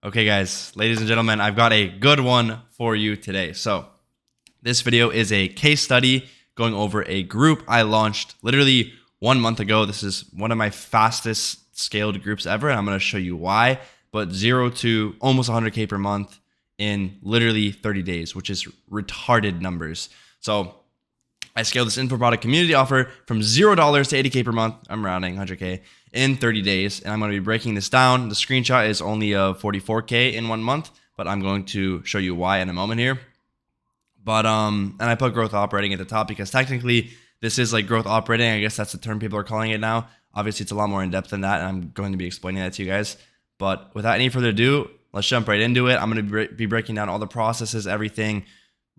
Okay, guys, ladies and gentlemen, I've got a good one for you today. So, this video is a case study going over a group I launched literally 1 month ago. This is one of my fastest scaled groups ever, and I'm going to show you why. But 0 to almost 100K per month in literally 30 days, which is retarded numbers. So, I scaled this info product community offer from $0 to 80K per month. I'm rounding 100K in 30 days. And I'm going to be breaking this down. The screenshot is only a 44K in 1 month, but I'm going to show you why in a moment here. But, and I put growth operating at the top because technically this is like growth operating. I guess that's the term people are calling it now. Obviously it's a lot more in depth than that. And I'm going to be explaining that to you guys. But without any further ado, let's jump right into it. I'm going to be breaking down all the processes, everything,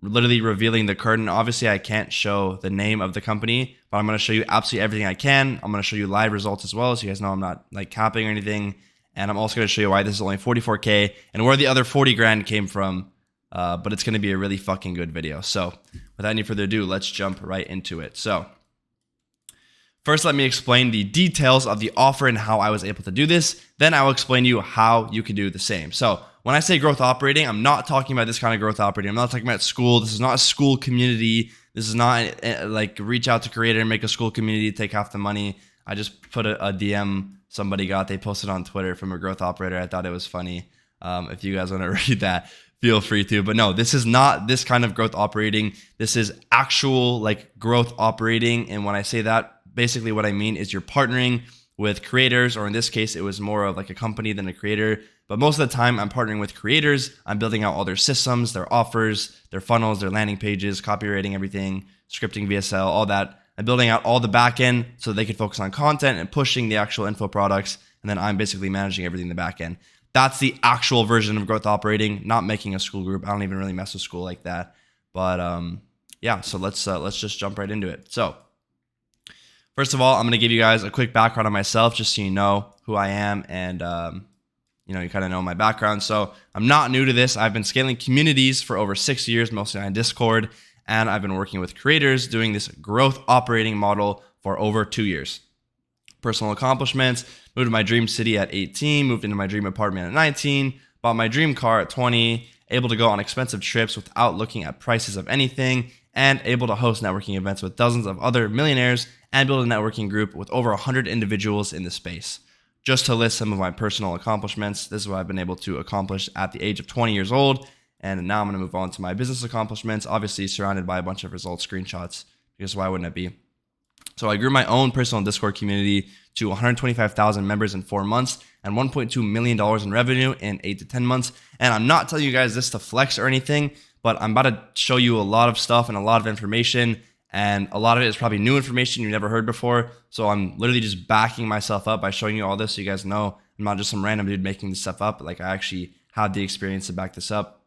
literally revealing the curtain. Obviously, I can't show the name of the company, but I'm going to show you absolutely everything I can. I'm going to show you live results as well, so you guys know I'm not like capping or anything. And I'm also going to show you why this is only 44K and where the other 40 grand came from. But it's going to be a really fucking good video. So without any further ado, let's jump right into it. So first, let me explain the details of the offer and how I was able to do this. Then I will explain to you how you can do the same. So when I say growth operating, I'm not talking about this kind of growth operating. I'm not talking about school. This is not a school community. This is not like reach out to creator and make a school community, take half the money. I just put a DM somebody got. They posted on Twitter from a growth operator. I thought it was funny. If you guys want to read that, feel free to. But no, this is not this kind of growth operating. This is actual like growth operating. And when I say that, basically what I mean is you're partnering with creators, or in this case, it was more of like a company than a creator. But most of the time I'm partnering with creators. I'm building out all their systems, their offers, their funnels, their landing pages, copywriting, everything, scripting, VSL, all that. I'm building out all the back end so they can focus on content and pushing the actual info products. And then I'm basically managing everything in the back end. That's the actual version of growth operating, not making a school group. I don't even really mess with school like that. But yeah, so let's just jump right into it. So first of all, I'm going to give you guys a quick background on myself just so you know who I am and you kind of know my background. So I'm not new to this. I've been scaling communities for over 6 years, mostly on Discord, and I've been working with creators doing this growth operating model for over 2 years. Personal accomplishments: moved to my dream city at 18, moved into my dream apartment at 19, bought my dream car at 20, able to go on expensive trips without looking at prices of anything, and able to host networking events with dozens of other millionaires and build a networking group with over 100 individuals in the space. Just to list some of my personal accomplishments, this is what I've been able to accomplish at the age of 20 years old. And now I'm going to move on to my business accomplishments, obviously surrounded by a bunch of results screenshots, because why wouldn't it be? So I grew my own personal Discord community to 125,000 members in 4 months and $1.2 million in revenue in 8 to 10 months. And I'm not telling you guys this to flex or anything, but I'm about to show you a lot of stuff and a lot of information. And a lot of it is probably new information you've never heard before. So I'm literally just backing myself up by showing you all this so you guys know I'm not just some random dude making this stuff up. Like, I actually had the experience to back this up.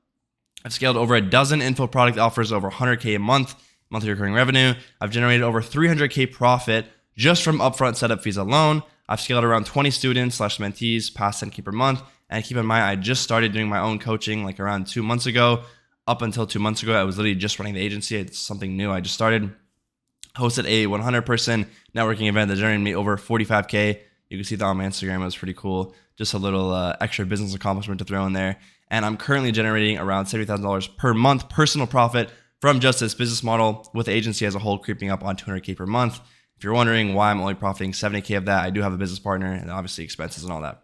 I've scaled over a dozen info product offers over 100K a month, monthly recurring revenue. I've generated over 300K profit just from upfront setup fees alone. I've scaled around 20 students / mentees past 10K per month. And keep in mind, I just started doing my own coaching like around 2 months ago. Up until 2 months ago, I was literally just running the agency. It's something new I just started. Hosted a 100-person networking event that generated me over 45K. You can see that on my Instagram. It was pretty cool. Just a little extra business accomplishment to throw in there. And I'm currently generating around $70,000 per month personal profit from just this business model, with the agency as a whole creeping up on 200K per month. If you're wondering why I'm only profiting 70K of that, I do have a business partner and obviously expenses and all that.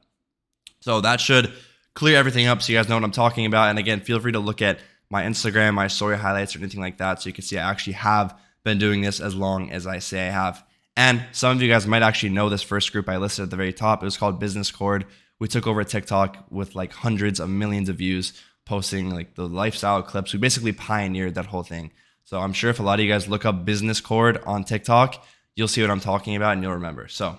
So that should clear everything up so you guys know what I'm talking about. And again, feel free to look at my Instagram, my story highlights, or anything like that, so you can see I actually have been doing this as long as I say I have. And some of you guys might actually know this first group I listed at the very top. It was called Business Cord. We took over TikTok with like hundreds of millions of views, posting like the lifestyle clips. We basically pioneered that whole thing. So I'm sure if a lot of you guys look up Business Cord on TikTok, you'll see what I'm talking about and you'll remember. So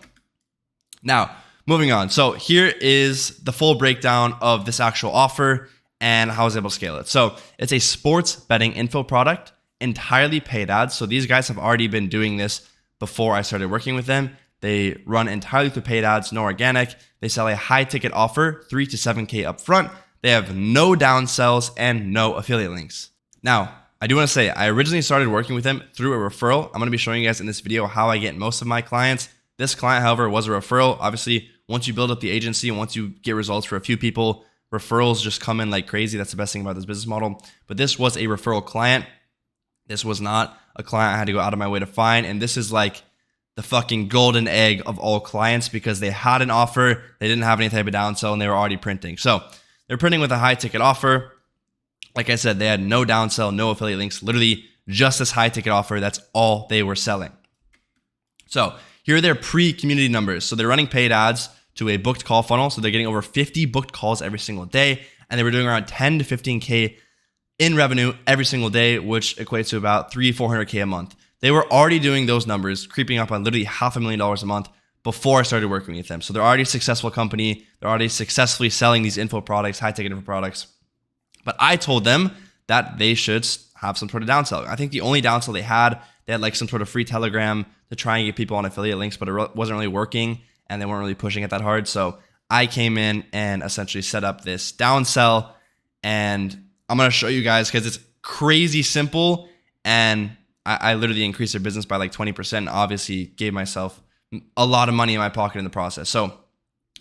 now moving on. So here is the full breakdown of this actual offer and how I was able to scale it. So it's a sports betting info product, entirely paid ads. So these guys have already been doing this before I started working with them. They run entirely through paid ads, no organic. They sell a high ticket offer, 3 to 7K upfront. They have no downsells and no affiliate links. Now, I do want to say I originally started working with them through a referral. I'm going to be showing you guys in this video how I get most of my clients. This client, however, was a referral. Obviously, once you build up the agency, once you get results for a few people, referrals just come in like crazy. That's the best thing about this business model. But this was a referral client. This was not a client I had to go out of my way to find. And this is like the fucking golden egg of all clients because they had an offer, they didn't have any type of downsell, and they were already printing. So they're printing with a high ticket offer. Like I said, they had no downsell, no affiliate links, literally just this high ticket offer. That's all they were selling. So here are their pre-community numbers. So they're running paid ads to a booked call funnel. So they're getting over 50 booked calls every single day. And they were doing around 10 to 15K in revenue every single day, which equates to about $400K a month. They were already doing those numbers, creeping up on literally $500,000 a month before I started working with them. So they're already a successful company. They're already successfully selling these info products, high ticket info products. But I told them that they should have some sort of downsell. I think the only downsell they had like some sort of free Telegram to try and get people on affiliate links, but it wasn't really working and they weren't really pushing it that hard. So I came in and essentially set up this downsell, and I'm going to show you guys because it's crazy simple, and I literally increased their business by like 20% and obviously gave myself a lot of money in my pocket in the process. So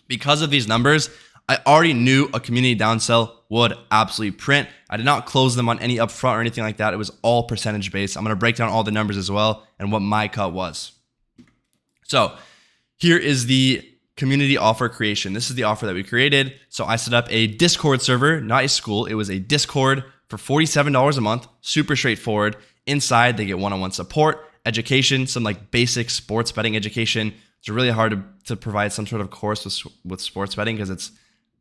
because of these numbers, I already knew a community downsell would absolutely print. I did not close them on any upfront or anything like that. It was all percentage based. I'm going to break down all the numbers as well and what my cut was. So here is the community offer creation. This is the offer that we created. So I set up a Discord server, not a school. It was a Discord for $47 a month. Super straightforward. Inside, they get one-on-one support, education, some like basic sports betting education. It's really hard to provide some sort of course with sports betting because it's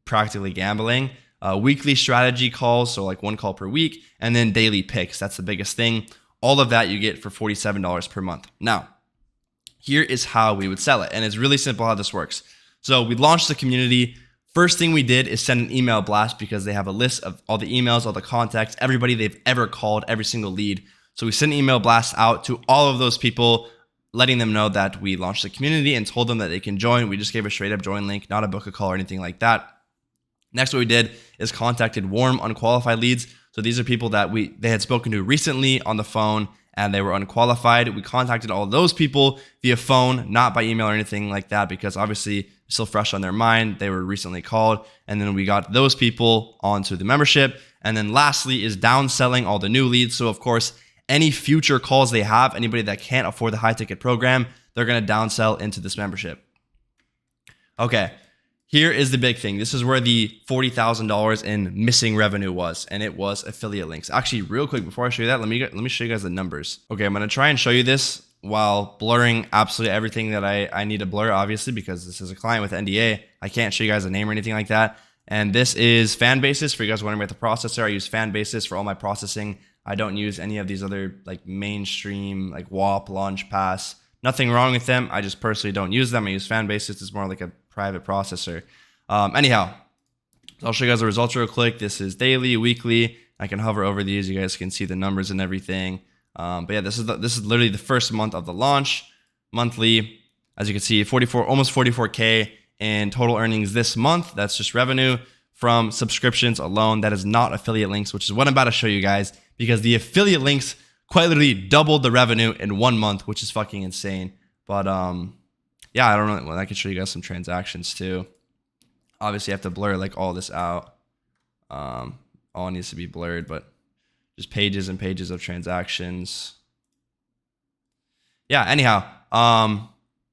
practically gambling. Weekly strategy calls, so like one call per week, and then daily picks. That's the biggest thing. All of that you get for $47 per month. Now, here is how we would sell it, and it's really simple how this works. So we launched the community. First thing we did is send an email blast because they have a list of all the emails, all the contacts, everybody they've ever called, every single lead. So we sent an email blast out to all of those people, letting them know that we launched the community and told them that they can join. We just gave a straight up join link, not a book a call or anything like that. Next, what we did is contacted warm, unqualified leads. So these are people that they had spoken to recently on the phone and they were unqualified. We contacted all of those people via phone, not by email or anything like that, because obviously it's still fresh on their mind. They were recently called. And then we got those people onto the membership. And then lastly is downselling all the new leads. So of course, any future calls they have, anybody that can't afford the high ticket program, they're going to downsell into this membership. Okay. Here is the big thing. This is where the $40,000 in missing revenue was, and it was affiliate links. Actually, real quick, before I show you that, let me show you guys the numbers. Okay, I'm going to try and show you this while blurring absolutely everything that I need to blur, obviously, because this is a client with NDA. I can't show you guys a name or anything like that. And this is Fanbasis. For you guys wondering about the processor, I use Fanbasis for all my processing. I don't use any of these other like mainstream, like WAP, LaunchPass. Nothing wrong with them. I just personally don't use them. I use Fanbasis. It's more like a private processor. Anyhow, I'll show you guys the results real quick. This is daily, weekly. I can hover over these. You guys can see the numbers and everything. But yeah, this is literally the first month of the launch. Monthly, as you can see, almost 44K in total earnings this month. That's just revenue from subscriptions alone. That is not affiliate links, which is what I'm about to show you guys, because the affiliate links quite literally doubled the revenue in 1 month, which is fucking insane. But yeah, I don't know. Well, I can show you guys some transactions too. Obviously, I have to blur like all this out. All needs to be blurred, but just pages and pages of transactions. Yeah, anyhow.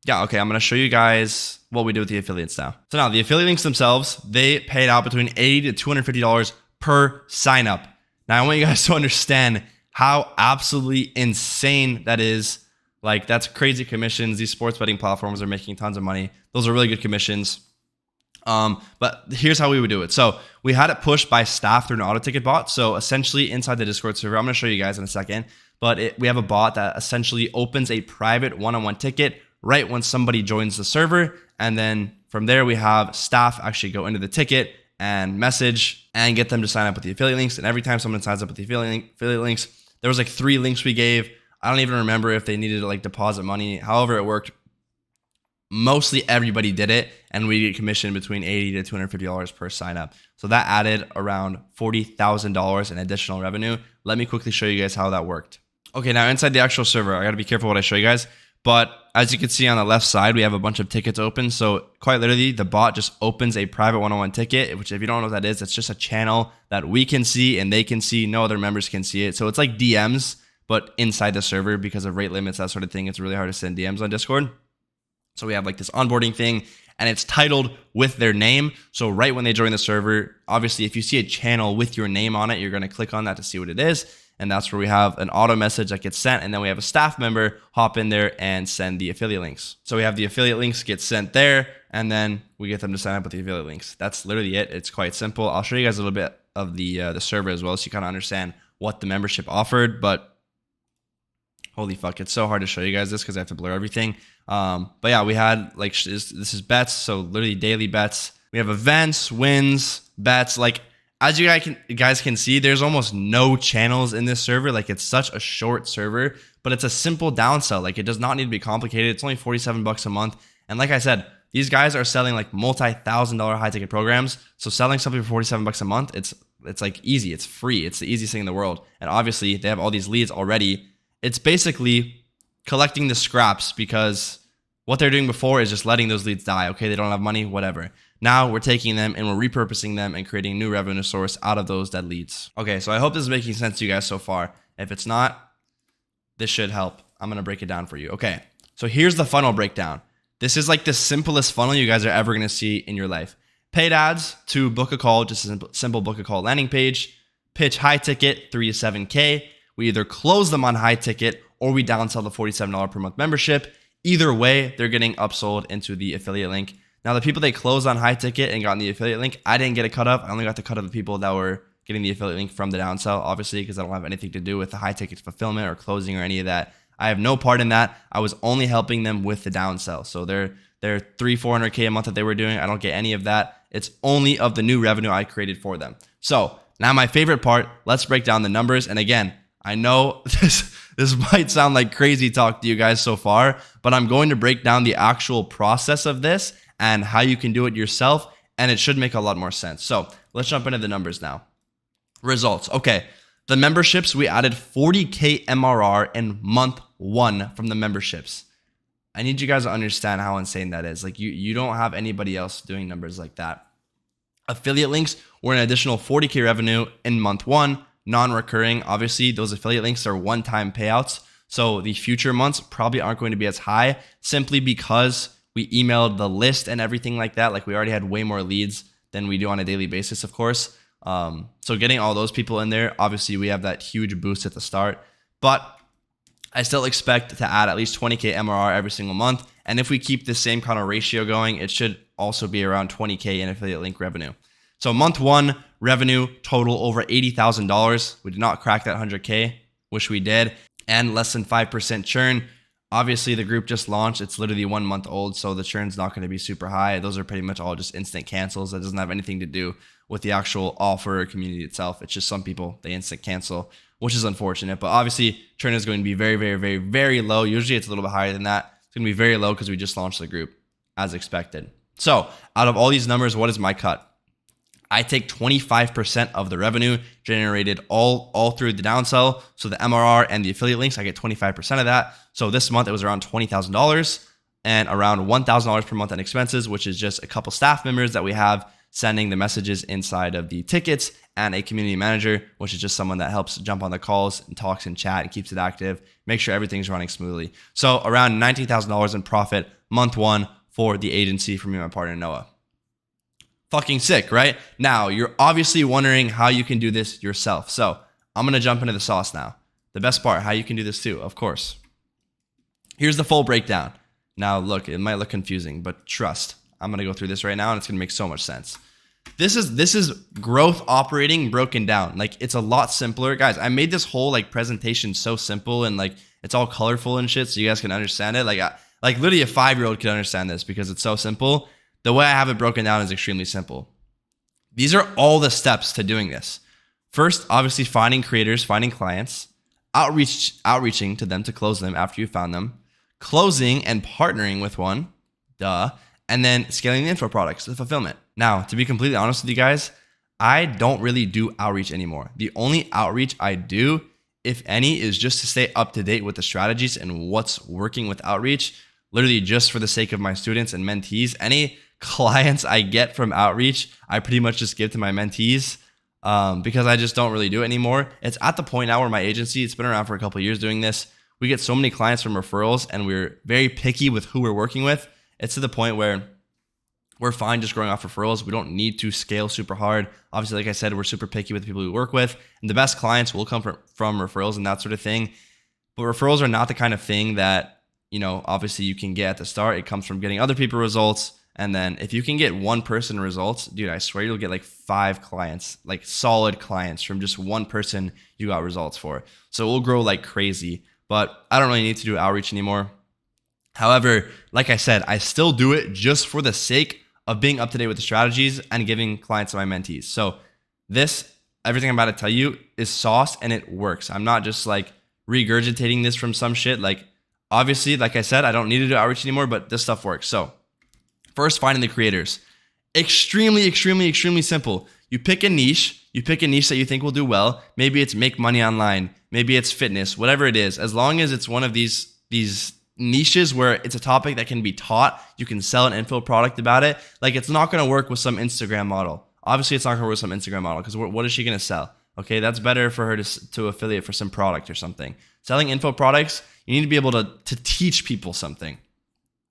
Yeah, okay, I'm going to show you guys what we do with the affiliates now. So now, the affiliate links themselves, they paid out between $80 to $250 per sign up. Now, I want you guys to understand how absolutely insane that is. Like, that's crazy commissions. These sports betting platforms are making tons of money. Those are really good commissions. But here's how we would do it. So we had it pushed by staff through an auto ticket bot. So essentially inside the Discord server, I'm going to show you guys in a second, but we have a bot that essentially opens a private one-on-one ticket right when somebody joins the server. And then from there, we have staff actually go into the ticket and message and get them to sign up with the affiliate links. And every time someone signs up with the affiliate links, there was like 3 links we gave. I don't even remember if they needed to like deposit money. However it worked, mostly everybody did it, and we get commission between $80 to $250 per sign up. So that added around $40,000 in additional revenue. Let me quickly show you guys how that worked. Okay, now inside the actual server, I gotta be careful what I show you guys, But as you can see on the left side, we have a bunch of tickets open. So quite literally, the bot just opens a private one-on-one ticket, which if you don't know what that is, it's just a channel that we can see and they can see. No other members can see it. So it's like DMs, but inside the server because of rate limits, that sort of thing. It's really hard to send DMs on Discord. So we have like this onboarding thing and it's titled with their name. So right when they join the server, obviously, if you see a channel with your name on it, you're going to click on that to see what it is. And that's where we have an auto message that gets sent. And then we have a staff member hop in there and send the affiliate links. So we have the affiliate links get sent there, and then we get them to sign up with the affiliate links. That's literally it. It's quite simple. I'll show you guys a little bit of the server as well, so you kind of understand what the membership offered. But holy fuck, it's so hard to show you guys this because I have to blur everything. But yeah, we had like, this is bets. So literally daily bets. We have events, wins, bets. Like, as you guys can see, there's almost no channels in this server. Like, it's such a short server, but it's a simple downsell. Like, it does not need to be complicated. It's only 47 bucks a month. And like I said, these guys are selling like multi-$1,000 high ticket programs. So selling something for 47 bucks a month, it's like easy. It's free. It's the easiest thing in the world. And obviously they have all these leads already. It's basically collecting the scraps because what they're doing before is just letting those leads die. Okay, they don't have money, whatever. Now we're taking them and we're repurposing them and creating a new revenue source out of those dead leads. Okay, so I hope this is making sense to you guys so far. If it's not, this should help. I'm going to break it down for you. Okay, so here's the funnel breakdown. This is like the simplest funnel you guys are ever going to see in your life. Paid ads to book a call, just a simple book a call landing page. Pitch high ticket, 3 to 7K. We either close them on high ticket or we downsell the $47 per month membership. Either way, they're getting upsold into the affiliate link. Now, the people they closed on high ticket and got in the affiliate link, I didn't get a cut of. I only got the cut of the people that were getting the affiliate link from the downsell, obviously, because I don't have anything to do with the high ticket fulfillment or closing or any of that. I have no part in that. I was only helping them with the downsell. So they're 300-400K a month that they were doing. I don't get any of that. It's only of the new revenue I created for them. So now my favorite part, let's break down the numbers. And again, I know this might sound like crazy talk to you guys so far, but I'm going to break down the actual process of this and how you can do it yourself, and it should make a lot more sense. So let's jump into the numbers now. Results. Okay, the memberships, we added 40K MRR in month 1 from the memberships. I need you guys to understand how insane that is. Like, you don't have anybody else doing numbers like that. Affiliate links were an additional 40K revenue in month 1, non-recurring. Obviously, those affiliate links are one-time payouts, so the future months probably aren't going to be as high simply because we emailed the list and everything like that. Like, we already had way more leads than we do on a daily basis, of course. So getting all those people in there, obviously we have that huge boost at the start, but I still expect to add at least 20K MRR every single month. And if we keep the same kind of ratio going, it should also be around 20K in affiliate link revenue. So month 1 revenue total over $80,000. We did not crack that 100K, wish we did, and less than 5% churn. Obviously, the group just launched. It's literally 1 month old, so the churn's not going to be super high. Those are pretty much all just instant cancels. That doesn't have anything to do with the actual offer or community itself. It's just some people, they instant cancel, which is unfortunate. But obviously, churn is going to be very, very, very, very low. Usually, it's a little bit higher than that. It's going to be very low because we just launched the group as expected. So out of all these numbers, what is my cut? I take 25% of the revenue generated all through the downsell. So the MRR and the affiliate links, I get 25% of that. So this month it was around $20,000 and around $1,000 per month in expenses, which is just a couple staff members that we have sending the messages inside of the tickets, and a community manager, which is just someone that helps jump on the calls and talks and chat and keeps it active, make sure everything's running smoothly. So around $19,000 in profit month 1 for the agency for me and my partner Noah. Fucking sick, right? Now, you're obviously wondering how you can do this yourself. So I'm going to jump into the sauce now. The best part, how you can do this too, of course. Here's the full breakdown. Now, look, it might look confusing, but trust. I'm going to go through this right now, and it's going to make so much sense. This is growth operating broken down. Like, it's a lot simpler. Guys, I made this whole like presentation so simple and like it's all colorful and shit so you guys can understand it. Like literally a 5-year-old could understand this because it's so simple. The way I have it broken down is extremely simple. These are all the steps to doing this. First, obviously finding creators, finding clients, outreaching to them to close them after you found them, closing and partnering with one, and then scaling the info products, the fulfillment. Now, to be completely honest with you guys, I don't really do outreach anymore. The only outreach I do if any, is just to stay up to date with the strategies and what's working with outreach, literally just for the sake of my students and mentees. Any clients I get from outreach, I pretty much just give to my mentees because I just don't really do it anymore. It's at the point now where my agency, it's been around for a couple of years doing this. We get so many clients from referrals and we're very picky with who we're working with. It's to the point where we're fine just growing off referrals. We don't need to scale super hard. Obviously, like I said, we're super picky with the people we work with, and the best clients will come from referrals and that sort of thing. But referrals are not the kind of thing that, obviously you can get at the start. It comes from getting other people results. And then if you can get one person results, dude, I swear you'll get like 5 clients, like solid clients from just one person you got results for. So it will grow like crazy, but I don't really need to do outreach anymore. However, like I said, I still do it just for the sake of being up to date with the strategies and giving clients to my mentees. So everything I'm about to tell you is sauce and it works. I'm not just like regurgitating this from some shit. Like obviously, like I said, I don't need to do outreach anymore, but this stuff works. So first, finding the creators. Extremely, extremely, extremely simple. You pick a niche. You pick a niche that you think will do well. Maybe it's make money online. Maybe it's fitness, whatever it is. As long as it's one of these niches where it's a topic that can be taught, you can sell an info product about it. Like it's not going to work with some Instagram model. Obviously, it's not going to work with some Instagram model because what is she going to sell? Okay, that's better for her to affiliate for some product or something. Selling info products, you need to be able to teach people something.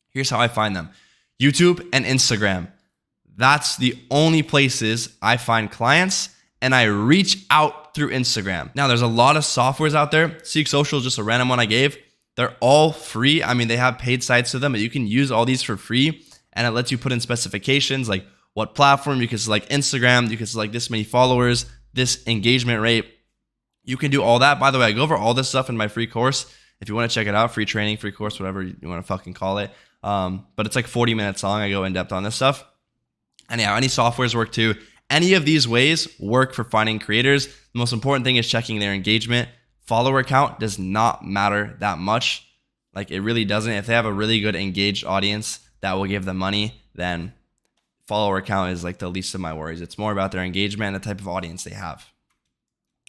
Here's how I find them. YouTube and Instagram. That's the only places I find clients, and I reach out through Instagram. Now, there's a lot of softwares out there. Seek Social is just a random one I gave. They're all free. I mean, they have paid sites to them, but you can use all these for free, and it lets you put in specifications like what platform. You can select Instagram. You can select this many followers, this engagement rate. You can do all that. By the way, I go over all this stuff in my free course. If you want to check it out, free training, free course, whatever you want to fucking call it. But it's like 40 minutes long. I go in depth on this stuff. And yeah, any softwares work too. Any of these ways work for finding creators. The most important thing is checking their engagement. Follower count does not matter that much. Like it really doesn't. If they have a really good engaged audience that will give them money, then follower count is like the least of my worries. It's more about their engagement and the type of audience they have.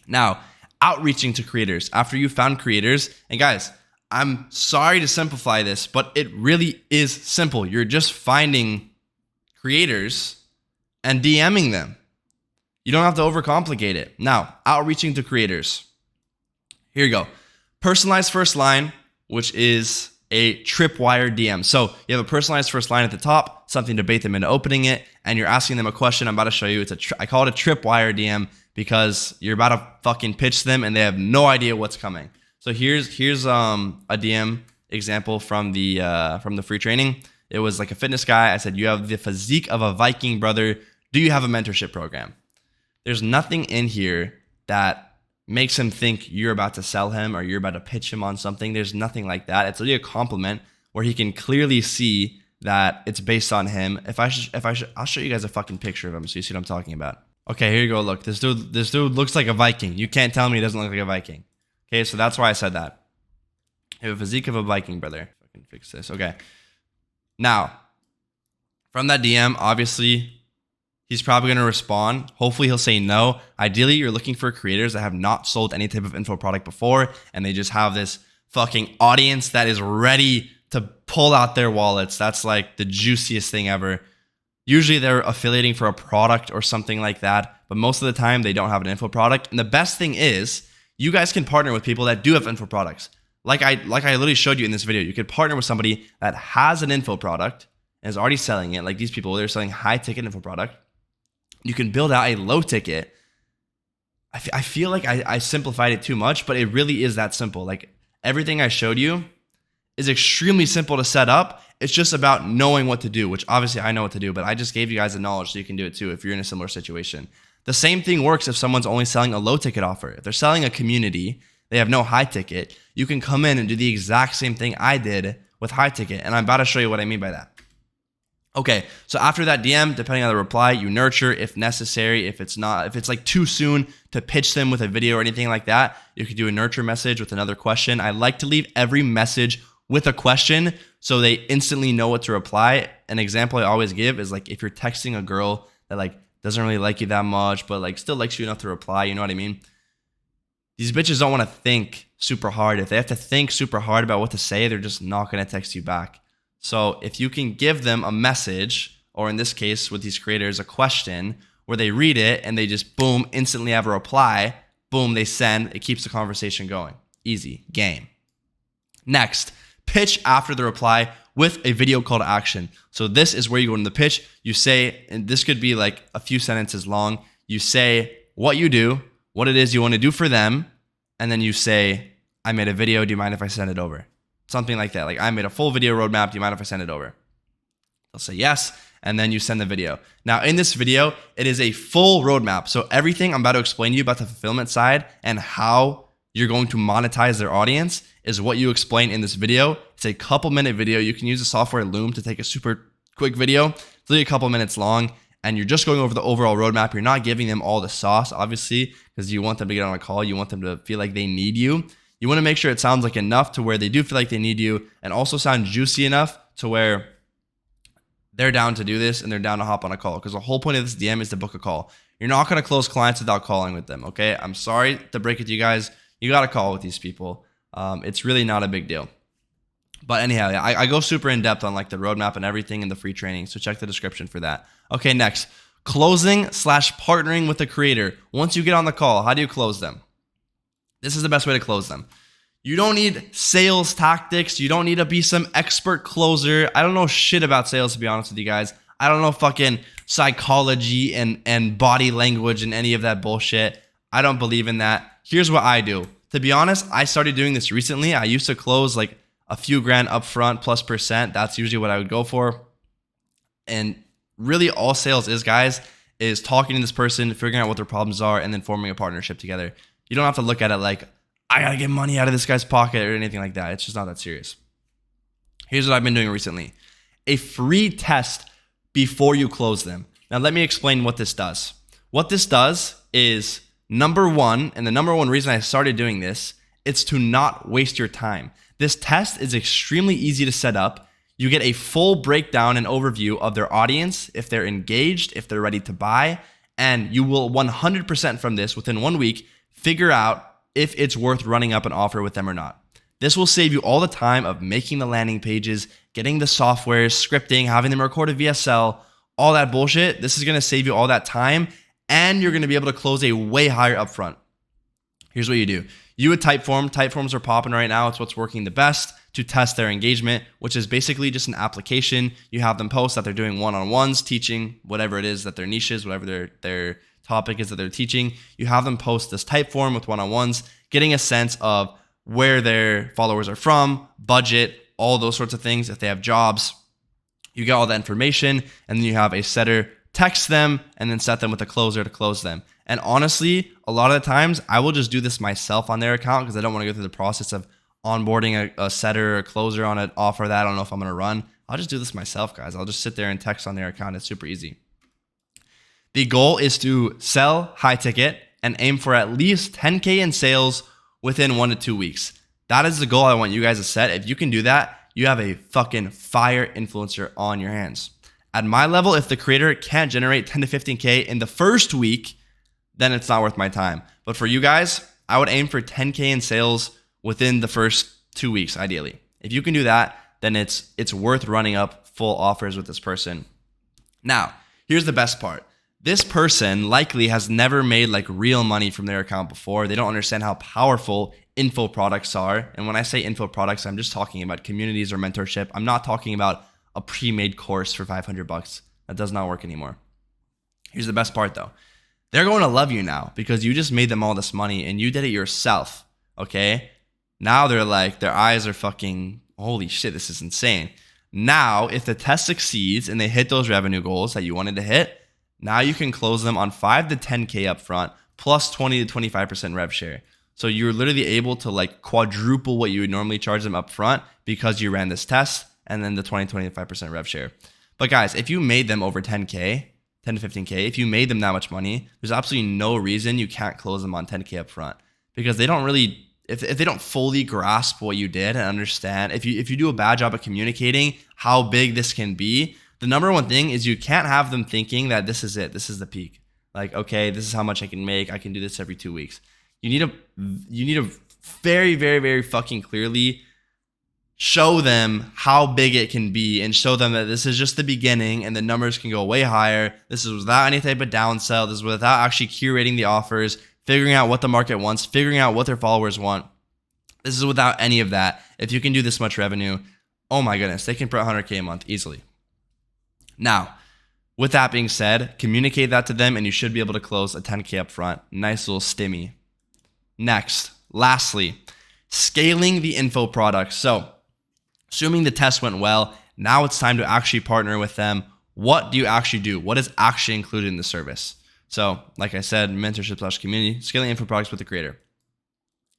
Now, outreaching to creators. After you found creators, and guys, I'm sorry to simplify this, but it really is simple. You're just finding creators and DMing them. You don't have to overcomplicate it. Now, outreaching to creators. Here you go. Personalized first line, which is a tripwire DM. So you have a personalized first line at the top, something to bait them into opening it, and you're asking them a question. I'm about to show you. I call it a tripwire DM because you're about to fucking pitch them and they have no idea what's coming. So here's a DM example from the free training. It was like a fitness guy. I said, you have the physique of a Viking, brother. Do you have a mentorship program? There's nothing in here that makes him think you're about to sell him or you're about to pitch him on something. There's nothing like that. It's really a compliment where he can clearly see that it's based on him. I'll show you guys a fucking picture of him so you see what I'm talking about. Okay, here you go. Look, this dude looks like a Viking. You can't tell me he doesn't look like a Viking. Okay, so that's why I said that. You have a physique of a Viking, brother. I can fix this. Okay. Now, from that DM, obviously, he's probably going to respond. Hopefully, he'll say no. Ideally, you're looking for creators that have not sold any type of info product before, and they just have this fucking audience that is ready to pull out their wallets. That's like the juiciest thing ever. Usually, they're affiliating for a product or something like that, but most of the time, they don't have an info product. And the best thing is, you guys can partner with people that do have info products. Like I literally showed you in this video, you could partner with somebody that has an info product and is already selling it. Like these people, they're selling high ticket info product. You can build out a low ticket. I feel like I simplified it too much, but it really is that simple. Like everything I showed you is extremely simple to set up. It's just about knowing what to do, which obviously I know what to do, but I just gave you guys the knowledge so you can do it too if you're in a similar situation. The same thing works if someone's only selling a low ticket offer. If they're selling a community, they have no high ticket, you can come in and do the exact same thing I did with high ticket. And I'm about to show you what I mean by that. Okay, so after that DM, depending on the reply, you nurture if necessary. If it's like too soon to pitch them with a video or anything like that, you could do a nurture message with another question. I like to leave every message with a question so they instantly know what to reply. An example I always give is like if you're texting a girl that like doesn't really like you that much, but like still likes you enough to reply, you know what I mean? These bitches don't want to think super hard. If they have to think super hard about what to say, they're just not going to text you back. So if you can give them a message, or in this case with these creators, a question where they read it and they just boom, instantly have a reply, boom, they send, it keeps the conversation going. Easy, game. Next, pitch after the reply with a video call to action. So this is where you go into the pitch. You say, and this could be like a few sentences long. You say what you do, what it is you want to do for them, and then you say, I made a video, do you mind if I send it over? Something like that. Like, I made a full video roadmap, do you mind if I send it over? They'll say yes, and then you send the video. Now, in this video, it is a full roadmap. So everything I'm about to explain to you about the fulfillment side and how you're going to monetize their audience is what you explain in this video. It's a couple minute video. You can use the software Loom to take a super quick video. It's only a couple minutes long, and you're just going over the overall roadmap. You're not giving them all the sauce, obviously, because you want them to get on a call. You want them to feel like they need you. You want to make sure it sounds like enough to where they do feel like they need you, and also sound juicy enough to where they're down to do this and they're down to hop on a call. Because the whole point of this DM is to book a call. You're not going to close clients without calling with them, okay? I'm sorry to break it to you guys. You got to call with these people. It's really not a big deal. But anyhow, yeah, I go super in depth on like the roadmap and everything in the free training. So check the description for that. Okay, next, closing/partnering with the creator. Once you get on the call, how do you close them? This is the best way to close them. You don't need sales tactics. You don't need to be some expert closer. I don't know shit about sales, to be honest with you guys. I don't know fucking psychology and body language and any of that bullshit. I don't believe in that. Here's what I do. To be honest, I started doing this recently. I used to close like a few grand upfront plus percent. That's usually what I would go for. And really all sales is, guys, is talking to this person, figuring out what their problems are, and then forming a partnership together. You don't have to look at it like, I gotta get money out of this guy's pocket or anything like that. It's just not that serious. Here's what I've been doing recently. A free test before you close them. Now let me explain what this does. What this does is, number one, and the number one reason I started doing this, it's to not waste your time. This test is extremely easy to set up. You get a full breakdown and overview of their audience, if they're engaged, if they're ready to buy, and you will 100% from this within 1 week figure out if it's worth running up an offer with them or not. This will save you all the time of making the landing pages, getting the software, scripting, having them record a VSL, all that bullshit. This is going to save you all that time, and you're going to be able to close a way higher upfront. Here's what you do. You would Typeform. Typeforms are popping right now. It's what's working the best to test their engagement, which is basically just an application. You have them post that they're doing one-on-ones, teaching whatever it is that their niche is, whatever their topic is that they're teaching. You have them post this Typeform with one-on-ones, getting a sense of where their followers are from, budget, all those sorts of things. If they have jobs, you get all that information, and then you have a setter text them and then set them with a closer to close them. And honestly, a lot of the times I will just do this myself on their account because I don't want to go through the process of onboarding a setter or a closer on an offer that I don't know if I'm going to run. I'll just do this myself, guys. I'll just sit there and text on their account. It's super easy. The goal is to sell high ticket and aim for at least 10K in sales within 1 to 2 weeks. That is the goal I want you guys to set. If you can do that, you have a fucking fire influencer on your hands. At my level, if the creator can't generate 10 to 15K in the first week, then it's not worth my time. But for you guys, I would aim for 10K in sales within the first 2 weeks, ideally. If you can do that, then it's worth running up full offers with this person. Now, here's the best part. This person likely has never made like real money from their account before. They don't understand how powerful info products are. And when I say info products, I'm just talking about communities or mentorship. I'm not talking about a pre-made course for $500. That does not work anymore. Here's the best part though. They're going to love you now because you just made them all this money and you did it yourself, okay? Now they're like, their eyes are fucking, holy shit, this is insane. Now, if the test succeeds and they hit those revenue goals that you wanted to hit, now you can close them on 5 to 10K upfront plus 20 to 25% rev share. So you're literally able to like quadruple what you would normally charge them upfront because you ran this test and then the 20-25% rev share. But guys, if you made them over 10K, 10 to 15K, if you made them that much money, there's absolutely no reason you can't close them on 10K upfront because they don't really, if they don't fully grasp what you did and understand, if you do a bad job of communicating how big this can be, the number one thing is you can't have them thinking that this is it, this is the peak. Like, okay, this is how much I can make, I can do this every 2 weeks. you need to very, very, very fucking clearly show them how big it can be and show them that this is just the beginning and the numbers can go way higher. This is without any type of downsell. This is without actually curating the offers, figuring out what the market wants, figuring out what their followers want. This is without any of that. If you can do this much revenue, oh my goodness, they can put 100K a month easily. Now, with that being said, communicate that to them and you should be able to close a 10K up front. Nice little stimmy. Next, lastly, scaling the info products. So, assuming the test went well, now it's time to actually partner with them. What do you actually do? What is actually included in the service? So, like I said, mentorship/community, scaling info products with the creator.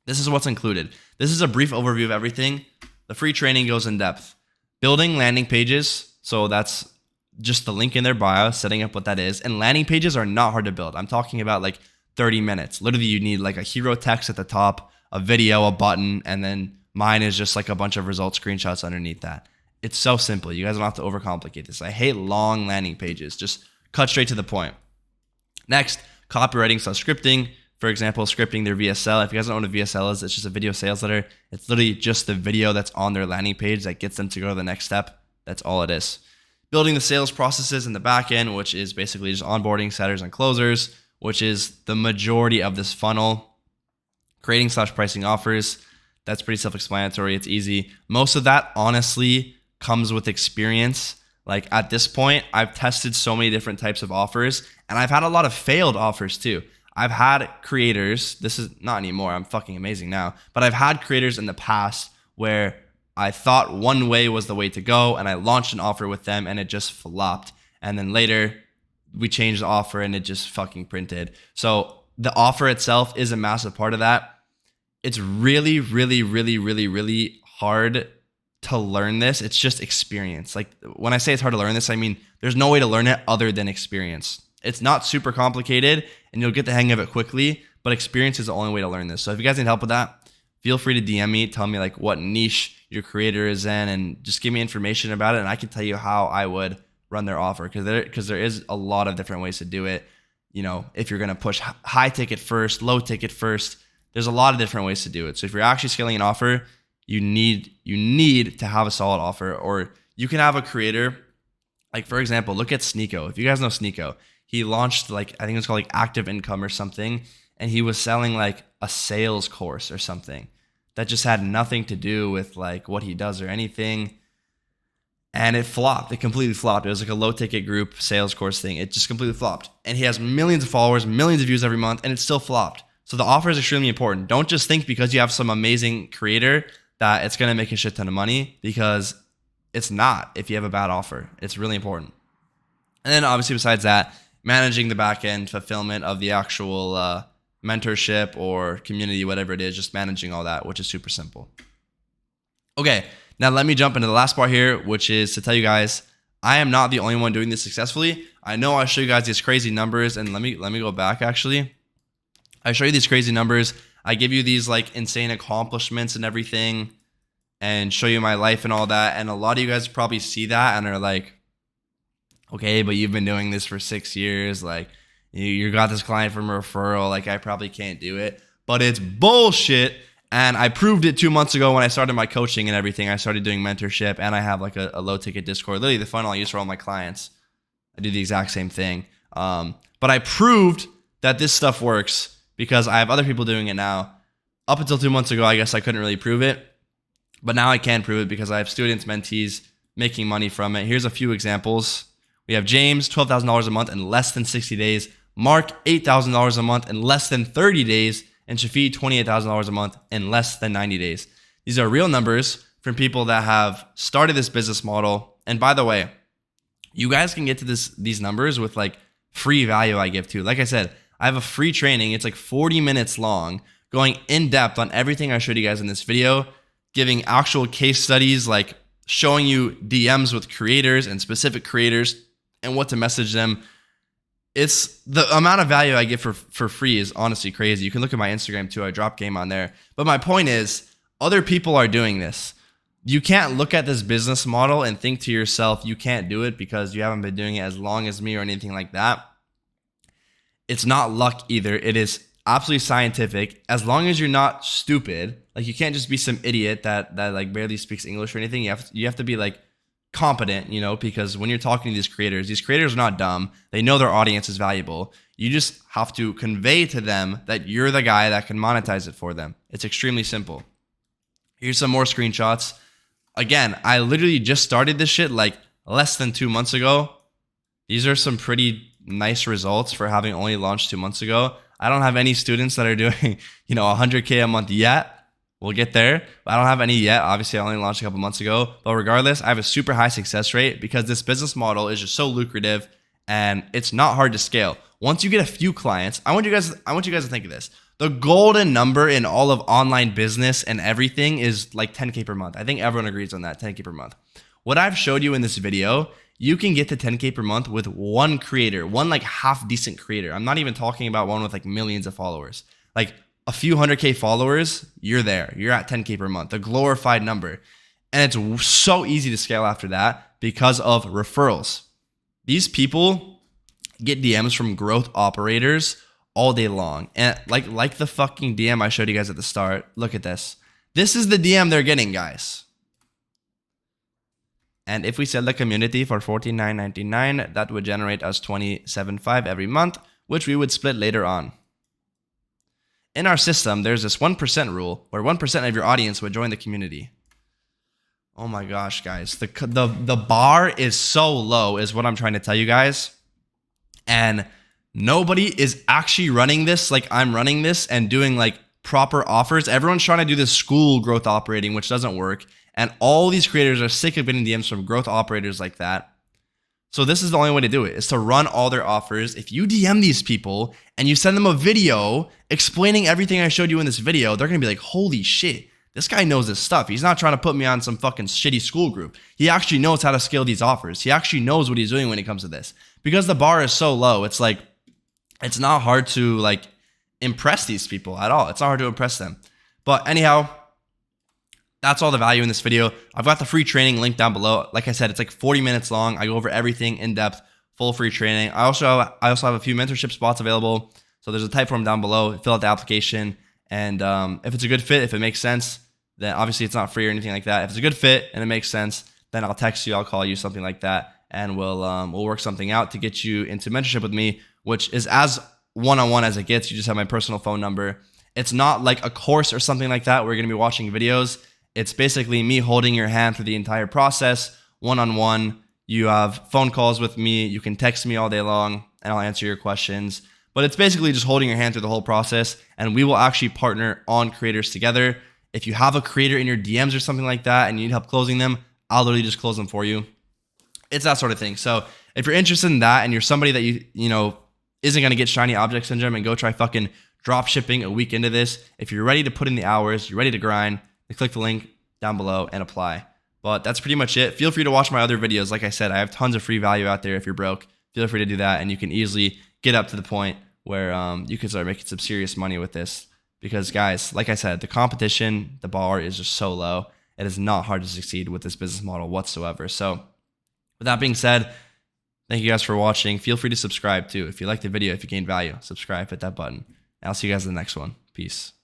This is what's included. This is a brief overview of everything. The free training goes in depth. Building landing pages. So that's just the link in their bio, setting up what that is. And landing pages are not hard to build. I'm talking about like 30 minutes. Literally, you need like a hero text at the top, a video, a button, and then mine is just like a bunch of result screenshots underneath that. It's so simple. You guys don't have to overcomplicate this. I hate long landing pages. Just cut straight to the point. Next, copywriting/scripting. For example, scripting their VSL. If you guys don't know what a VSL is, it's just a video sales letter. It's literally just the video that's on their landing page that gets them to go to the next step. That's all it is. Building the sales processes in the back end, which is basically just onboarding, setters, and closers, which is the majority of this funnel. Creating/pricing offers. That's pretty self-explanatory. It's easy. Most of that, honestly, comes with experience. Like at this point, I've tested so many different types of offers, and I've had a lot of failed offers too. I've had creators, this is not anymore, I'm fucking amazing now, but I've had creators in the past where I thought one way was the way to go and I launched an offer with them and it just flopped. And then later we changed the offer and it just fucking printed. So the offer itself is a massive part of that. It's really, really, really, really, really hard to learn this. It's just experience. Like when I say it's hard to learn this, I mean, there's no way to learn it other than experience. It's not super complicated and you'll get the hang of it quickly, but experience is the only way to learn this. So if you guys need help with that, feel free to DM me, tell me like what niche your creator is in and just give me information about it. And I can tell you how I would run their offer because there is a lot of different ways to do it. You know, if you're going to push high ticket first, low ticket first, there's a lot of different ways to do it. So if you're actually scaling an offer, you need to have a solid offer, or you can have a creator. Like for example, look at Sneeko. If you guys know Sneeko, he launched like, I think it was called like Active Income or something. And he was selling like a sales course or something that just had nothing to do with like what he does or anything. And it flopped. It completely flopped. It was like a low ticket group sales course thing. It just completely flopped. And he has millions of followers, millions of views every month, and it still flopped. So the offer is extremely important. Don't just think because you have some amazing creator that it's going to make a shit ton of money, because it's not if you have a bad offer. It's really important. And then obviously besides that, managing the back end fulfillment of the actual mentorship or community, whatever it is, just managing all that, which is super simple. Okay, now let me jump into the last part here, which is to tell you guys, I am not the only one doing this successfully. I know I show you guys these crazy numbers, and let me go back actually. I show you these crazy numbers. I give you these like insane accomplishments and everything and show you my life and all that. And a lot of you guys probably see that and are like, okay, but you've been doing this for 6 years. Like you got this client from a referral. Like I probably can't do it, but it's bullshit. And I proved it 2 months ago when I started my coaching and everything. I started doing mentorship and I have like a low ticket Discord, literally the funnel I use for all my clients. I do the exact same thing. But I proved that this stuff works because I have other people doing it now. Up until 2 months ago, I guess I couldn't really prove it, but now I can prove it because I have students, mentees making money from it. Here's a few examples. We have James, $12,000 a month in less than 60 days. Mark, $8,000 a month in less than 30 days. And Shafi, $28,000 a month in less than 90 days. These are real numbers from people that have started this business model. And by the way, you guys can get to these numbers with like free value I give too. Like I said, I have a free training. It's like 40 minutes long, going in depth on everything I showed you guys in this video, giving actual case studies, like showing you DMs with creators and specific creators and what to message them. It's the amount of value I give for free is honestly crazy. You can look at my Instagram too. I drop game on there. But my point is, other people are doing this. You can't look at this business model and think to yourself, you can't do it because you haven't been doing it as long as me or anything like that. It's not luck either. It is absolutely scientific. As long as you're not stupid, like you can't just be some idiot that like barely speaks English or anything. You have to be like competent, you know, because when you're talking to these creators are not dumb. They know their audience is valuable. You just have to convey to them that you're the guy that can monetize it for them. It's extremely simple. Here's some more screenshots. Again, I literally just started this shit like less than 2 months ago. These are some pretty nice results for having only launched 2 months ago. I don't have any students that are doing, 100K a month yet. We'll get there, but I don't have any yet. Obviously, I only launched a couple months ago. But regardless, I have a super high success rate because this business model is just so lucrative and it's not hard to scale. Once you get a few clients, I want you guys to think of this. The golden number in all of online business and everything is like 10K per month. I think everyone agrees on that, 10K per month. What I've showed you in this video, you can get to 10K per month with one creator, one like half decent creator. I'm not even talking about one with like millions of followers. Like a few 100K followers, you're there. You're at 10K per month, a glorified number. And it's so easy to scale after that because of referrals. These people get DMs from growth operators all day long. And like the fucking DM I showed you guys at the start, look at this. This is the DM they're getting, guys. And if we sell the community for $49.99, that would generate us $27.5 every month, which we would split later on. In our system, there's this 1% rule where 1% of your audience would join the community. Oh my gosh, guys. The bar is so low is what I'm trying to tell you guys. And nobody is actually running this like I'm running this and doing like proper offers. Everyone's trying to do this school growth operating, which doesn't work. And all these creators are sick of getting DMs from growth operators like that. So this is the only way to do it, is to run all their offers. If you DM these people and you send them a video explaining everything I showed you in this video, they're going to be like, holy shit, this guy knows his stuff. He's not trying to put me on some fucking shitty school group. He actually knows how to scale these offers. He actually knows what he's doing when it comes to this. Because the bar is so low, it's like, it's not hard to like impress these people at all. It's not hard to impress them. But anyhow, that's all the value in this video. I've got the free training link down below. Like I said, it's like 40 minutes long. I go over everything in depth, full free training. I also have a few mentorship spots available. So there's a type form down below. Fill out the application. And if it's a good fit, if it makes sense, then obviously it's not free or anything like that. If it's a good fit and it makes sense, then I'll text you, I'll call you, something like that. And we'll work something out to get you into mentorship with me, which is as one-on-one as it gets. You just have my personal phone number. It's not like a course or something like that where you're going to be watching videos. It's basically me holding your hand through the entire process, one-on-one. You have phone calls with me. You can text me all day long, and I'll answer your questions. But it's basically just holding your hand through the whole process, and we will actually partner on creators together. If you have a creator in your DMs or something like that and you need help closing them, I'll literally just close them for you. It's that sort of thing. So if you're interested in that and you're somebody that you know isn't going to get shiny object syndrome and go try fucking drop shipping a week into this, if you're ready to put in the hours, you're ready to grind, then click the link down below and apply. But that's pretty much it. Feel free to watch my other videos. Like I said, I have tons of free value out there. If you're broke, feel free to do that, and you can easily get up to the point where you can start making some serious money with this. Because guys, like I said, the competition, the bar is just so low. It is not hard to succeed with this business model whatsoever. So with that being said, thank you guys for watching. Feel free to subscribe too. If you liked the video, if you gained value, subscribe, hit that button. And I'll see you guys in the next one. Peace.